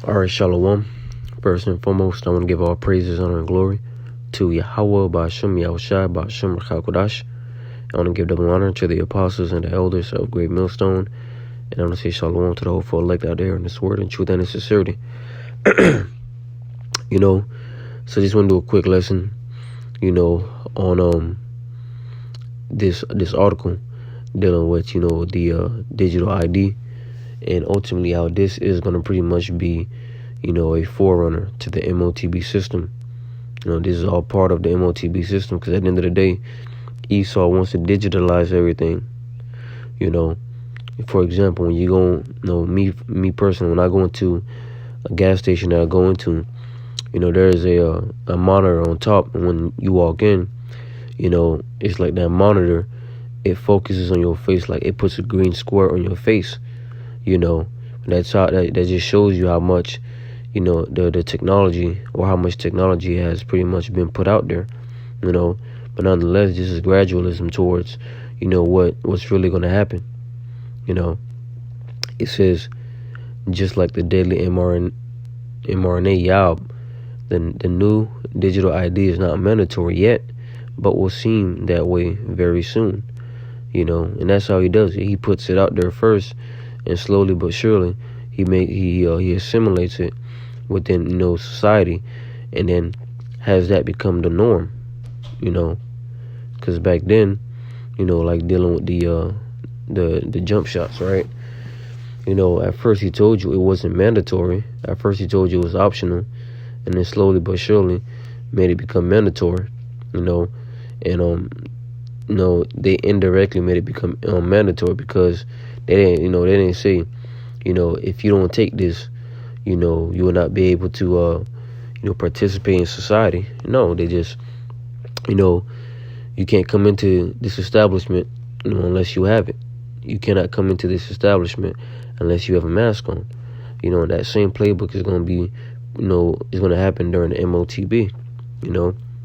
All right, Shalom. First and foremost, I want to give all praises, honor, and glory to Yahweh, Ba'ashem, Yahushai, Ba'ashem, Rachal. I want to give double honor to the apostles and the elders of Great Millstone. And I want to say Shalom to the hopeful elect out there in this word and truth and in sincerity. So I just want to do a quick lesson, on this article dealing with, the digital ID. And ultimately how this is going to pretty much be, a forerunner to the motb system. This is all part of the motb system, because at the end of the day, Esau wants to digitalize everything. For example, when you go, me personally, when I go into a gas station that I go into, there is a monitor on top. And when you walk in, it's like that monitor, it focuses on your face, like it puts a green square on your face. That's how that just shows you how much, the technology, or how much technology has pretty much been put out there, But nonetheless, this is gradualism towards, what's really going to happen. It says, just like the deadly mRNA YAB, the new digital ID is not mandatory yet, but will seem that way very soon. And that's how he does it. He puts it out there first, and slowly but surely, he assimilates it within society, and then has that become the norm. Because back then, like dealing with the jump shots, right? At first he told you it wasn't mandatory. At first he told you it was optional, and then slowly but surely made it become mandatory. And they indirectly made it become mandatory, because they didn't say, if you don't take this, you will not be able to participate in society. No, they just, you can't come into this establishment, unless you have it. You cannot come into this establishment unless you have a mask on. That same playbook is going to be, is going to happen during the motb.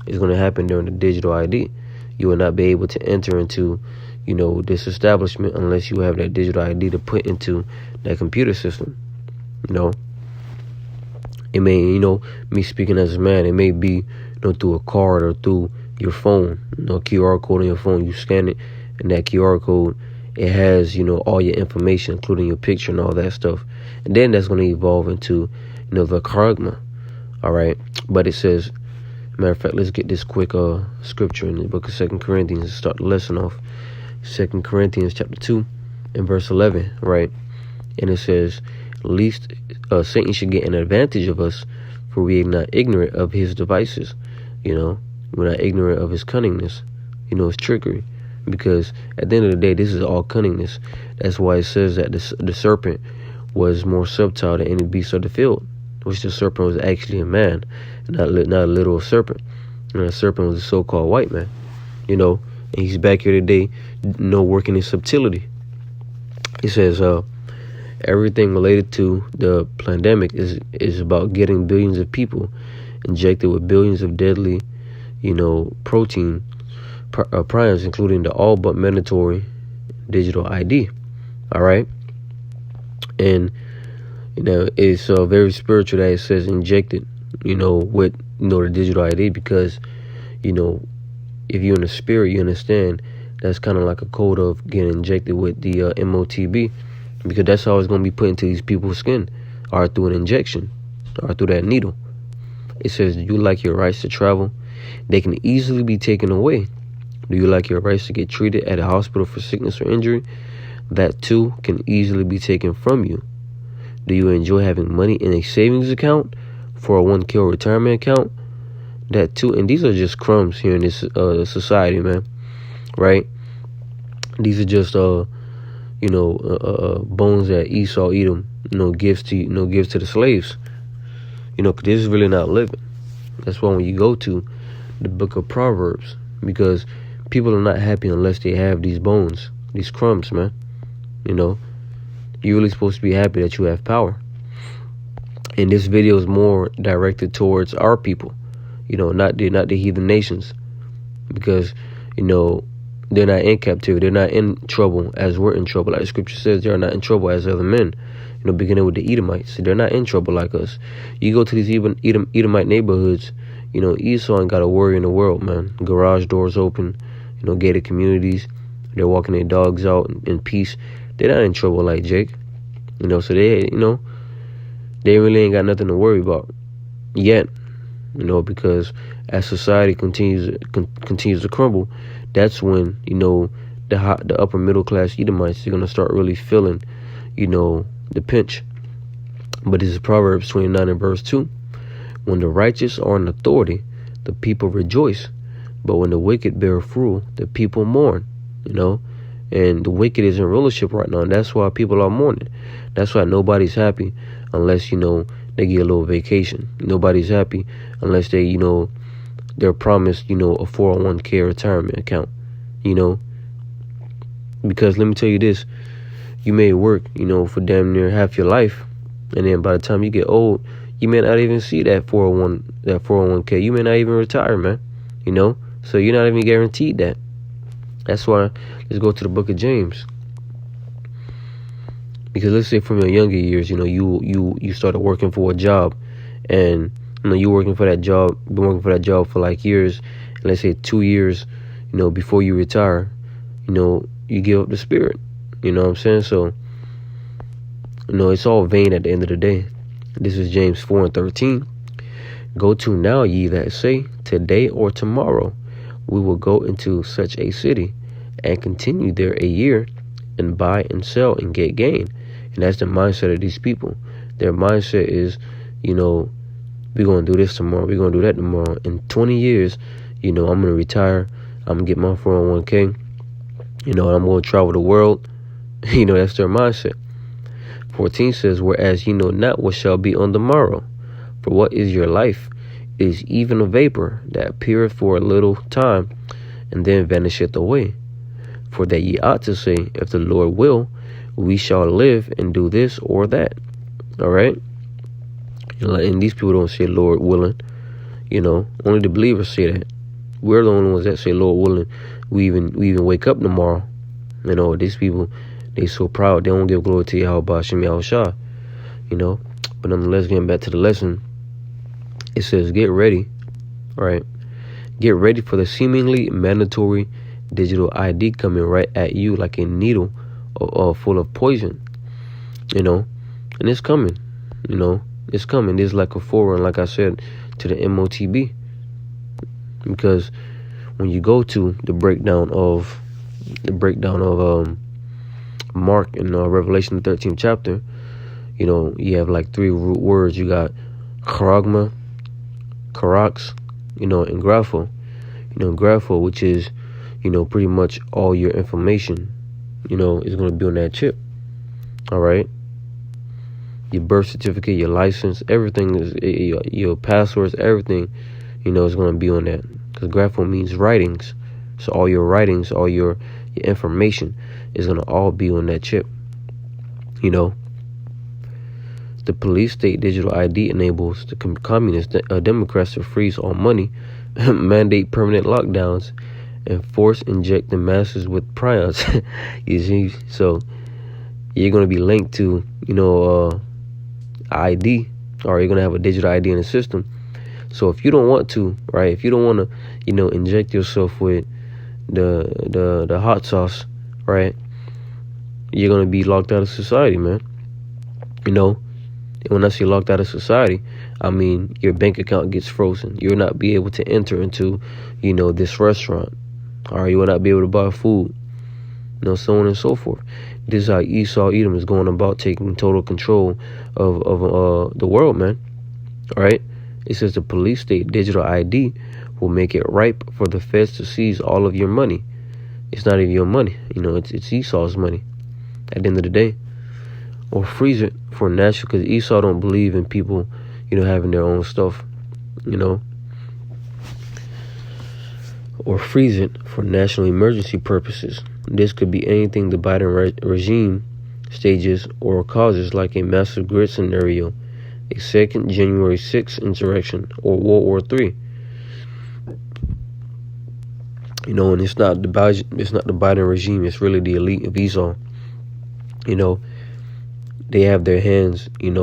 It's going to happen during the digital ID. You will not be able to enter into, this establishment unless you have that digital ID to put into that computer system. It may, me speaking as a man, it may be, through a card or through your phone, QR code on your phone. You scan it, and that QR code, it has, all your information, including your picture and all that stuff. And then that's going to evolve into, the charagma. All right. But it says, matter of fact, let's get this quick scripture in the book of 2 Corinthians and start the lesson off. 2 Corinthians chapter 2 and verse 11, right? And it says, least Satan should get an advantage of us, for we are not ignorant of his devices. We're not ignorant of his cunningness, his trickery. Because at the end of the day, this is all cunningness. That's why it says that the serpent was more subtle than any beast of the field, which the serpent was actually a man, not a literal serpent. The serpent was a so-called white man, and he's back here today, working in subtlety. It says, everything related to the pandemic is about getting billions of people injected with billions of deadly, protein prions, including the all but mandatory digital ID. All right. And, it's very spiritual that it says injected, with, the digital ID, because, if you're in the spirit, you understand that's kind of like a code of getting injected with the motb, because that's how it's going to be put into these people's skin, or through an injection, or through that needle. It says, do you like your rights to travel? They can easily be taken away. Do you like your rights to get treated at a hospital for sickness or injury? That too can easily be taken from you. Do you enjoy having money in a savings account, 401k or retirement account? That too. And these are just crumbs here in this society, man. Right? These are just bones that Esau eat them, gives to the slaves. 'Cause this is really not living. That's why when you go to the book of Proverbs, because people are not happy unless they have these bones, these crumbs, man. You're really supposed to be happy that you have power. And this video is more directed towards our people, not the heathen nations, because, They're not in captivity. They're not in trouble as we're in trouble. Like the scripture says, they are not in trouble as other men. beginning with the Edomites. They're not in trouble like us. You go to these Edomite neighborhoods, Esau ain't got a worry in the world, man. Garage doors open, gated communities. They're walking their dogs out in peace. They're not in trouble like Jake. So they really ain't got nothing to worry about yet. Because as society continues to crumble, that's when, the upper middle class Edomites are going to start really feeling, the pinch. But this is Proverbs 29 and verse 2. When the righteous are in authority, the people rejoice. But when the wicked bear rule, the people mourn, And the wicked is in rulership right now. And that's why people are mourning. That's why nobody's happy unless, they get a little vacation. Nobody's happy unless they, they're promised, a 401k retirement account, Because let me tell you this, you may work, for damn near half your life. And then by the time you get old, you may not even see that 401k. You may not even retire, man. So you're not even guaranteed that. That's why let's go to the book of James. Because let's say from your younger years, you started working for a job, and you working for that job, been working for that job for like years, and let's say 2 years, before you retire, you give up the spirit. You know what I'm saying? So, it's all vain at the end of the day. This is James 4 and 13. Go to now, ye that say, today or tomorrow, we will go into such a city, and continue there a year, and buy and sell and get gain. And that's the mindset of these people. Their mindset is, we're going to do this tomorrow. We're going to do that tomorrow. In 20 years, I'm going to retire. I'm going to get my 401k. And I'm going to travel the world. That's their mindset. 14 says, whereas ye know not what shall be on the morrow. For what is your life? It is even a vapor that appeareth for a little time, and then vanisheth away. For that ye ought to say, if the Lord will, we shall live and do this or that. All right? And these people don't say Lord willing. Only the believers say that. We're the only ones that say Lord willing. We even wake up tomorrow. These people, they so proud. They don't give glory to Yahweh Shem Yahushua. But nonetheless, getting back to the lesson, it says get ready. All right? Get ready for the seemingly mandatory digital ID coming right at you like a needle full of poison, and it's coming, it's coming. It's like a forerunner, like I said, to the motb, because when you go to the breakdown of Mark in Revelation 13th chapter, you have like 3 root words. You got charagma, charax, and grapho. Grapho, which is pretty much all your information, is going to be on that chip. All right. Your birth certificate, your license, everything is your passwords, everything, is going to be on that. Because grapho means writings. So all your writings, all your information is going to all be on that chip. The police state digital ID enables the communist Democrats to freeze all money, mandate permanent lockdowns, and force inject the masses with prions. You see? So you're going to be linked to, ID, or you're going to have a digital ID in the system. So if you don't want to, right, if you don't want to, inject yourself with the hot sauce, right, you're going to be locked out of society, man. When I say locked out of society, I mean your bank account gets frozen. You'll not be able to enter into, this restaurant. All right, you will not be able to buy food. So on and so forth. This is how Esau Edom is going about taking total control of the world, man. All right. It says the police state digital ID will make it ripe for the feds to seize all of your money. It's not even your money. It's Esau's money at the end of the day. Or freeze it for national, because Esau don't believe in people, having their own stuff, Or freeze it for national emergency purposes. This could be anything the Biden regime stages or causes, like a massive grid scenario, a second January 6th insurrection, or World War III. And it's not the Biden regime. It's really the elite of Esau. they have their hands, in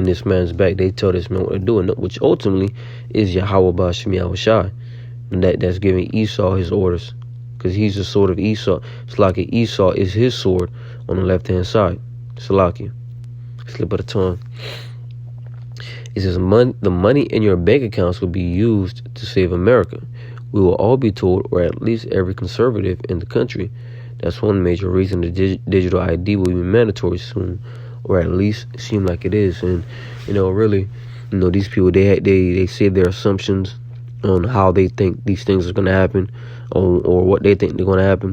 this man's back. They tell this man what to do, which ultimately is Yahweh Bashim Yahushai. And that's giving Esau his orders, because he's the sword of Esau. Salaki, Esau is his sword on the left-hand side. Salaki, slip of the tongue. It says, the money in your bank accounts will be used to save America. We will all be told, or at least every conservative in the country. That's one major reason the digital ID will be mandatory soon, or at least seem like it is. And really, these people, they say their assumptions on how they think these things are going to happen, or what they think they're going to happen.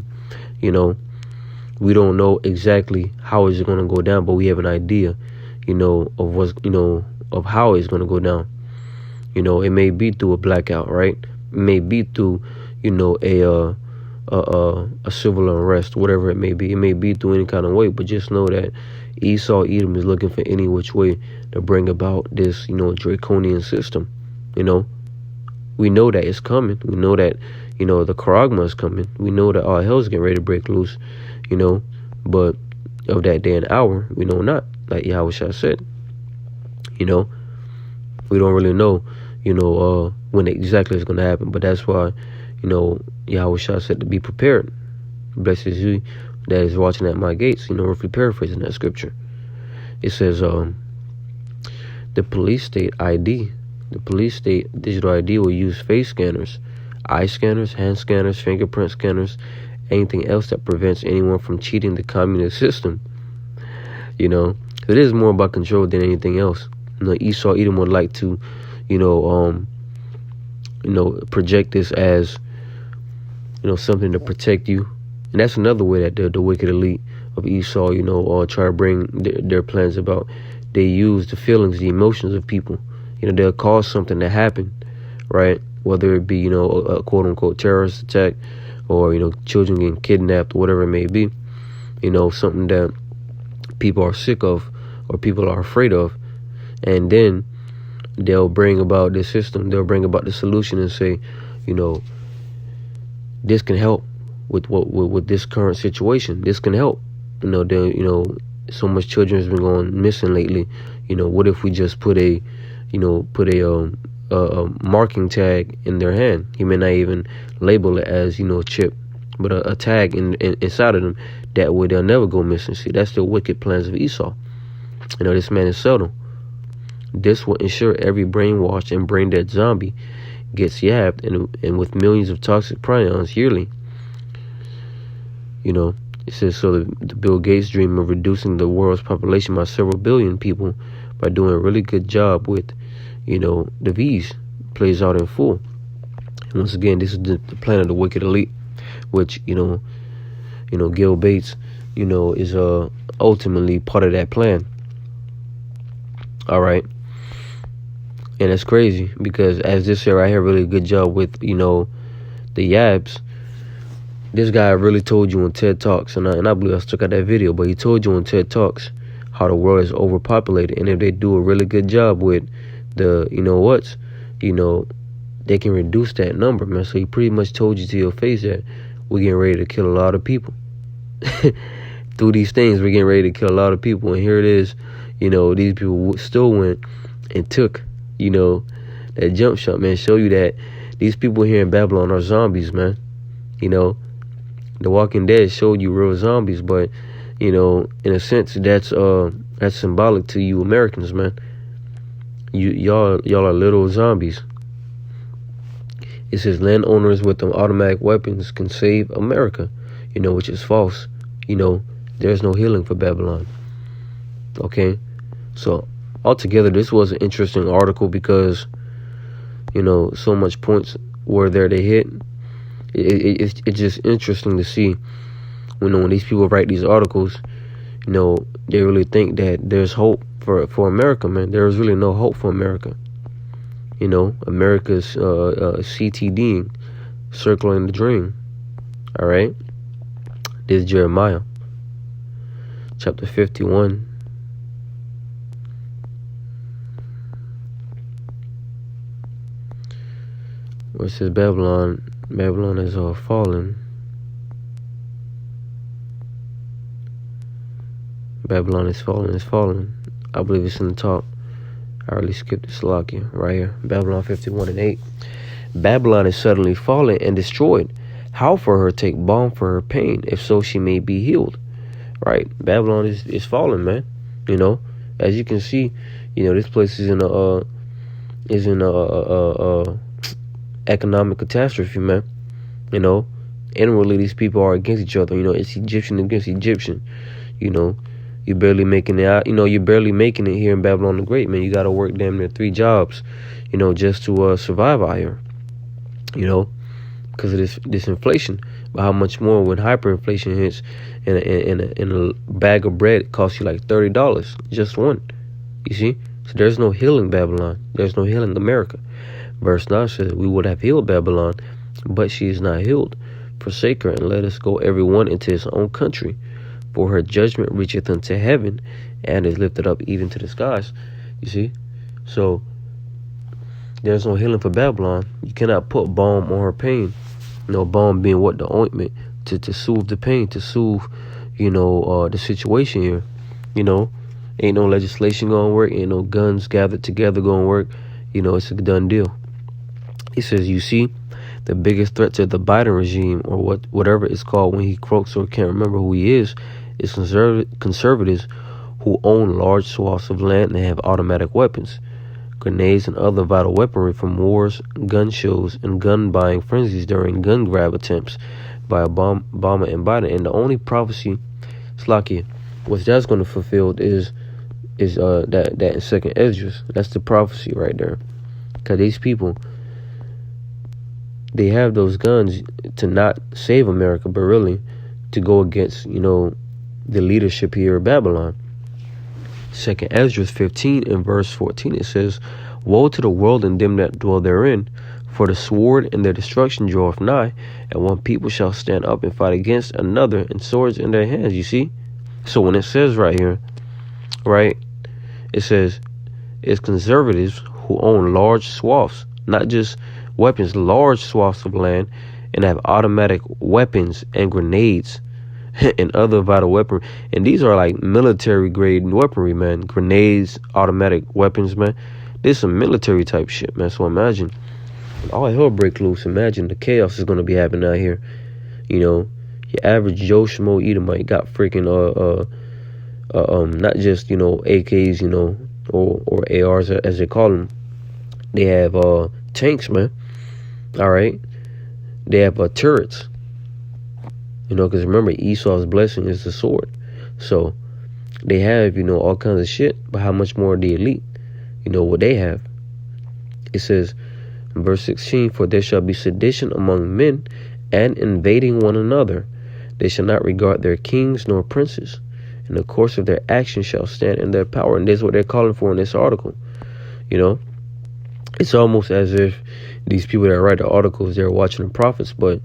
We don't know exactly how it's going to go down, but we have an idea, of what's, of how it's going to go down. It may be through a blackout, right? It may be through, a civil unrest, whatever it may be. It may be through any kind of way, but just know that Esau, Edom is looking for any which way to bring about this, draconian system. We know that it's coming. We know that, the Charagma is coming. We know that all hell's getting ready to break loose, but of that day and hour, we know not, like Yahushua said. We don't really know, when exactly it's going to happen. But that's why, Yahushua said to be prepared. Blessed is he that is watching at my gates, roughly paraphrasing that scripture. It says, the police state ID, the police state digital ID will use face scanners, eye scanners, hand scanners, fingerprint scanners, anything else that prevents anyone from cheating the communist system. It is more about control than anything else. Esau, Edom would like to, project this as, something to protect you. And that's another way that the wicked elite of Esau, try to bring their plans about. They use the feelings, the emotions of people. They'll cause something to happen, right? Whether it be, a quote-unquote terrorist attack, or, children getting kidnapped, whatever it may be. Something that people are sick of or people are afraid of. And then they'll bring about the system. They'll bring about the solution and say, this can help with this current situation. This can help. So much children has been going missing lately. What if we just put a marking tag in their hand? He may not even label it as, chip, but a tag inside of them. That way they'll never go missing. See, that's the wicked plans of Esau. This man is subtle. This will ensure every brainwashed and brain-dead zombie gets yabbed, and with millions of toxic prions yearly. It says, so the Bill Gates dream of reducing the world's population by several billion people by doing a really good job with, the V's plays out in full. And once again, this is the plan of the wicked elite, which, Gil Bates, is ultimately part of that plan. All right. And it's crazy because, as this here right here, really good job with, the yabs. This guy really told you on TED Talks, and I believe I stuck out that video, but he told you on TED Talks how the world is overpopulated, and if they do a really good job with the, they can reduce that number, man. So he pretty much told you to your face that we're getting ready to kill a lot of people. Through these things, we're getting ready to kill a lot of people, and here it is. These people still went and took, that jump shot, man. Show you that these people here in Babylon are zombies, man. The Walking Dead showed you real zombies, but, in a sense, that's symbolic to you Americans, man. Y'all are little zombies. It says landowners with them automatic weapons can save America, which is false. There's no healing for Babylon. Okay? So, altogether, this was an interesting article because, so much points were there they hit. It's just interesting to see, when these people write these articles, they really think that there's hope for America, man. There's really no hope for America. America's CTDing, circling the dream. All right? This is Jeremiah, chapter 51. Where it says Babylon is fallen. Babylon is falling. It's falling. I believe it's in the top. I already skipped the Salakia right here. Babylon 51:8. Babylon is suddenly fallen and destroyed. How for her take balm for her pain, if so she may be healed? Right? Babylon is falling, man. As you can see, this place is in a economic catastrophe, man. Inwardly these people are against each other. It's Egyptian against Egyptian. You're barely making it out. You're barely making it here in Babylon the Great, man. You got to work damn near 3 jobs, just to survive out here. Because of this inflation. But how much more when hyperinflation hits, in a bag of bread it costs you like $30, just one. You see? So there's no healing Babylon. There's no healing America. Verse 9 says, we would have healed Babylon, but she is not healed. Forsake her, and let us go every one into his own country. For her judgment reacheth unto heaven, and is lifted up even to the skies. You see? So there's no healing for Babylon. You cannot put balm on her pain. Balm being what? The ointment to soothe the pain, to soothe, the situation here. Ain't no legislation gonna work. Ain't no guns gathered together gonna work. It's a done deal. He says, you see, the biggest threat to the Biden regime, or whatever it's called when he croaks or can't remember who he is conservatives who own large swaths of land and have automatic weapons, grenades, and other vital weaponry from wars, gun shows, and gun buying frenzies during gun grab attempts by Obama and Biden. And the only prophecy, Slakia, what that's going to fulfill is that in second Esdras. That's the prophecy right there. Because these people, they have those guns to not save America, but really to go against, the leadership here in Babylon. Second Esdras 15 and verse 14, it says, woe to the world and them that dwell therein, for the sword and their destruction draweth nigh, and one people shall stand up and fight against another, and swords in their hands. You see? So when it says right here, right, it says it's conservatives who own large swaths, not just weapons, large swaths of land, and have automatic weapons and grenades and other vital weaponry. And these are like military grade weaponry, man. Grenades, automatic weapons, man. This is some military type shit, man. So imagine all hell break loose. Imagine the chaos is gonna be happening out here. Your average Joe Schmo Edomite got freaking not just AKs, or ARs as they call them. They have tanks, man. All right, they have turrets. Because remember, Esau's blessing is the sword. So they have, all kinds of shit. But how much more the elite? What they have. It says in verse 16, for there shall be sedition among men, and invading one another. They shall not regard their kings nor princes. And the course of their action shall stand in their power. And this is what they're calling for in this article. It's almost as if these people that write the articles, they're watching the prophets. But,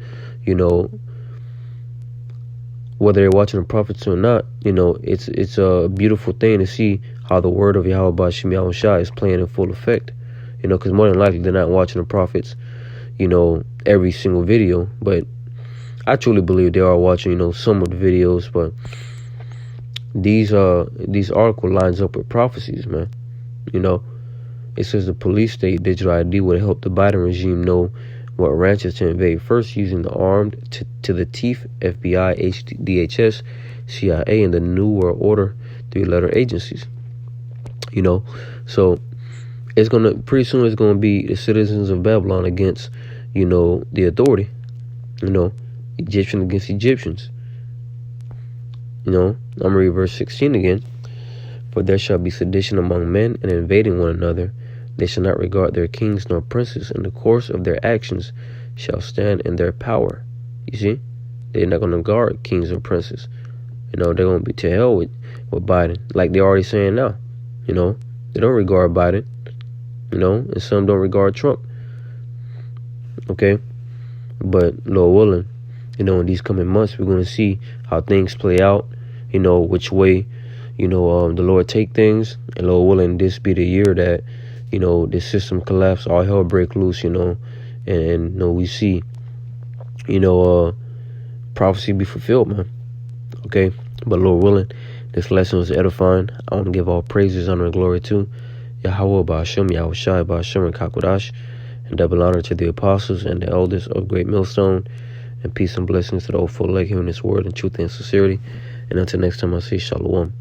whether they're watching the prophets or not, it's a beautiful thing to see how the word of Yahweh B'Shem Yahushua is playing in full effect. Because more than likely they're not watching the prophets, every single video. But I truly believe they are watching, some of the videos. But these article lines up with prophecies, man. It says the police state digital ID would help the Biden regime know what ranches to invade first, using the armed to the teeth FBI, DHS, CIA, and the New World Order 3-letter agencies. So it's pretty soon it's gonna be the citizens of Babylon against, the authority. Egyptian against Egyptians. I'm gonna read verse 16 again. For there shall be sedition among men, and invading one another. They shall not regard their kings nor princes, and the course of their actions shall stand in their power. You see? They're not going to guard kings or princes. They're going to be to hell with Biden, like they're already saying now. They don't regard Biden, and some don't regard Trump. Okay? But Lord willing, in these coming months, we're going to see how things play out, which way, the Lord take things. And Lord willing, this be the year that, the system collapse, all hell break loose, and we see, prophecy be fulfilled, man. Okay, but Lord willing, This lesson was edifying. I want to give all praises, honor, and glory to Yahweh Ba'ashem, Yahweh Shai Ba'ashem, and Kakodash, and double honor to the apostles and the elders of Great Millstone, and peace and blessings to the old full leg hearing this word in truth and sincerity. And until next time, I say Shalom.